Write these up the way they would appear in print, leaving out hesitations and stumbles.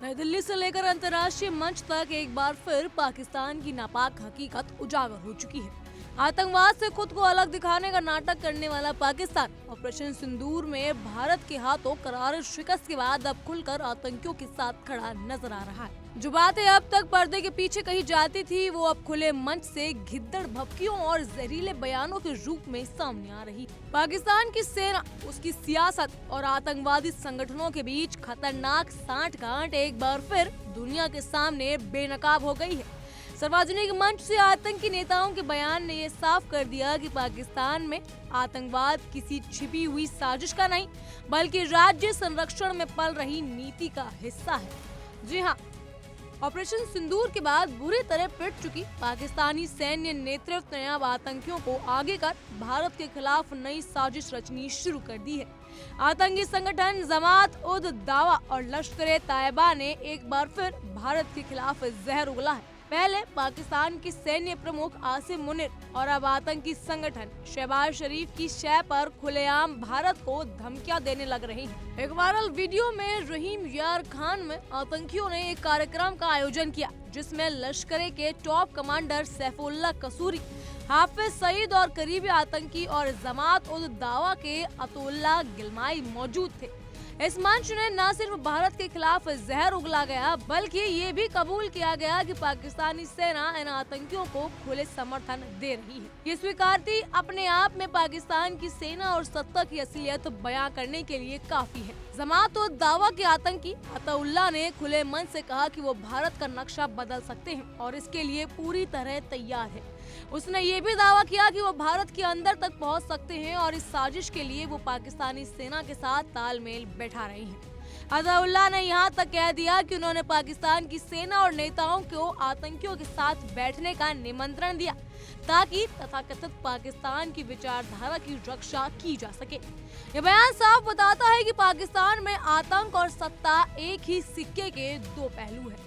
नई दिल्ली से लेकर अंतर्राष्ट्रीय मंच तक एक बार फिर पाकिस्तान की नापाक हकीकत उजागर हो चुकी है। आतंकवाद से खुद को अलग दिखाने का नाटक करने वाला पाकिस्तान ऑपरेशन सिंदूर में भारत के हाथों करार शिकस्त के बाद अब खुलकर आतंकियों के साथ खड़ा नजर आ रहा है। जो बातें अब तक पर्दे के पीछे कही जाती थी, वो अब खुले मंच से घिद्दड़ भभकियों और जहरीले बयानों के रूप में सामने आ रही। पाकिस्तान की सेना, उसकी सियासत और आतंकवादी संगठनों के बीच खतरनाक सांठगांठ एक बार फिर दुनिया के सामने बेनकाब हो गई है। सार्वजनिक मंच से आतंकी नेताओं के बयान ने ये साफ कर दिया कि पाकिस्तान में आतंकवाद किसी छिपी हुई साजिश का नहीं, बल्कि राज्य संरक्षण में पल रही नीति का हिस्सा है। जी हाँ, ऑपरेशन सिंदूर के बाद बुरी तरह पिट चुकी पाकिस्तानी सैन्य नेतृत्व ने अब आतंकियों को आगे कर भारत के खिलाफ नई साजिश रचनी शुरू कर दी है। आतंकी संगठन जमात उद दावा और लश्कर-ए-तैयबा ने एक बार फिर भारत के खिलाफ जहर उगला है। पहले पाकिस्तान के सैन्य प्रमुख आसिम मुनीर और अब आतंकी संगठन शहबाज शरीफ की शय पर खुलेआम भारत को धमकियां देने लग रही हैं। एक वायरल वीडियो में रहीम यार खान में आतंकियों ने एक कार्यक्रम का आयोजन किया, जिसमें लश्कर के टॉप कमांडर सैफुल्लाह कसूरी, हाफिज सईद और करीबी आतंकी और जमात उद दावा के अतुल्लाह गिलमाई मौजूद थे। इस मंच ने न सिर्फ भारत के खिलाफ जहर उगला गया, बल्कि ये भी कबूल किया गया कि पाकिस्तानी सेना इन आतंकियों को खुले समर्थन दे रही है। ये स्वीकृति अपने आप में पाकिस्तान की सेना और सत्ता की असलियत बयां करने के लिए काफी है। जमात उद दावा के आतंकी अतउल्लाह ने खुले मन से कहा कि वो भारत का नक्शा बदल सकते हैं और इसके लिए पूरी तरह तैयार है। उसने ये भी दावा किया कि वो भारत के अंदर तक पहुंच सकते हैं और इस साजिश के लिए वो पाकिस्तानी सेना के साथ तालमेल बैठा रहे हैं। अतउल्लाह ने यहाँ तक कह दिया कि उन्होंने पाकिस्तान की सेना और नेताओं को आतंकियों के साथ बैठने का निमंत्रण दिया, ताकि तथाकथित पाकिस्तान की विचारधारा की रक्षा की जा सके। ये बयान साफ बताता है कि पाकिस्तान में आतंक और सत्ता एक ही सिक्के के दो पहलू है।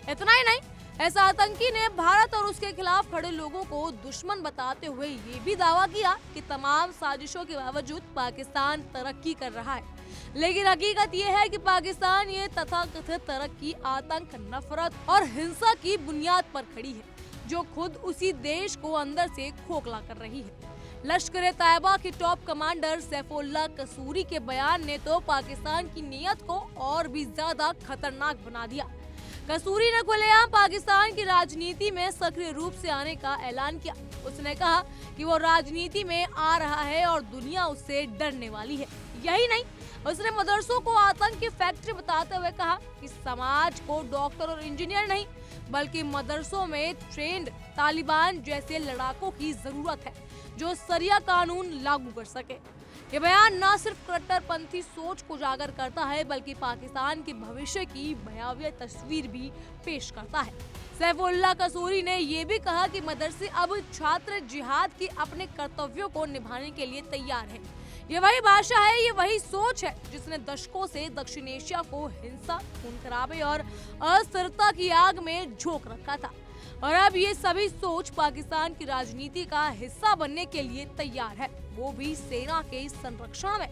इतना ही नहीं, ऐसा आतंकी ने भारत और उसके खिलाफ खड़े लोगों को दुश्मन बताते हुए ये भी दावा किया कि तमाम साजिशों के बावजूद पाकिस्तान तरक्की कर रहा है। लेकिन हकीकत ये है कि पाकिस्तान ये तथाकथित तरक्की आतंक, नफरत और हिंसा की बुनियाद पर खड़ी है, जो खुद उसी देश को अंदर से खोखला कर रही है। लश्कर-ए-तैयबा के टॉप कमांडर सैफुल्लाह कसूरी के बयान ने तो पाकिस्तान की नीयत को और भी ज्यादा खतरनाक बना दिया। कसूरी ने खुलेआम पाकिस्तान की राजनीति में सक्रिय रूप से आने का ऐलान किया। उसने कहा कि वो राजनीति में आ रहा है और दुनिया उससे डरने वाली है। यही नहीं, उसने मदरसों को आतंक की फैक्ट्री बताते हुए कहा कि समाज को डॉक्टर और इंजीनियर नहीं, बल्कि मदरसों में ट्रेंड तालिबान जैसे लड़ाकों की जरूरत है, जो शरिया कानून लागू कर सके। ये बयान न सिर्फ कट्टरपंथी सोच को उजागर करता है, बल्कि पाकिस्तान के भविष्य की भयावह तस्वीर भी पेश करता है। सैफुल्लाह कसूरी ने ये भी कहा कि मदरसे अब छात्र जिहाद के अपने कर्तव्यों को निभाने के लिए तैयार हैं। ये वही भाषा है, ये वही सोच है जिसने दशकों से दक्षिण एशिया को हिंसा, खून-खराबे और अस्थिरता की आग में झोंक रखा था, और अब ये सभी सोच पाकिस्तान की राजनीति का हिस्सा बनने के लिए तैयार है, वो भी सेना के संरक्षण में।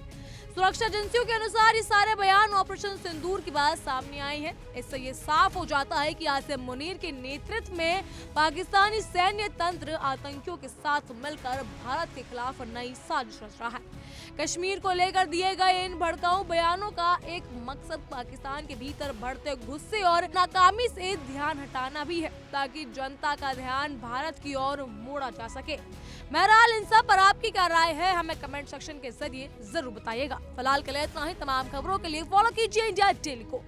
सुरक्षा एजेंसियों के अनुसार ये सारे बयान ऑपरेशन सिंदूर के बाद सामने आए हैं। इससे ये साफ हो जाता है कि आसिम मुनीर के नेतृत्व में पाकिस्तानी सैन्य तंत्र आतंकियों के साथ मिलकर भारत के खिलाफ नई साजिश रच रहा है। कश्मीर को लेकर दिए गए इन भड़काऊ बयानों का एक मकसद पाकिस्तान के भीतर बढ़ते गुस्से और नाकामी से ध्यान हटाना भी है, ताकि जनता का ध्यान भारत की ओर मोड़ा जा सके। बहरहाल, इन सब पर आपकी क्या राय है, हमें कमेंट सेक्शन के जरिए जरूर बताइएगा। फिलहाल के लिए इतना ही। तमाम खबरों के लिए फॉलो कीजिए इंडिया डेली को।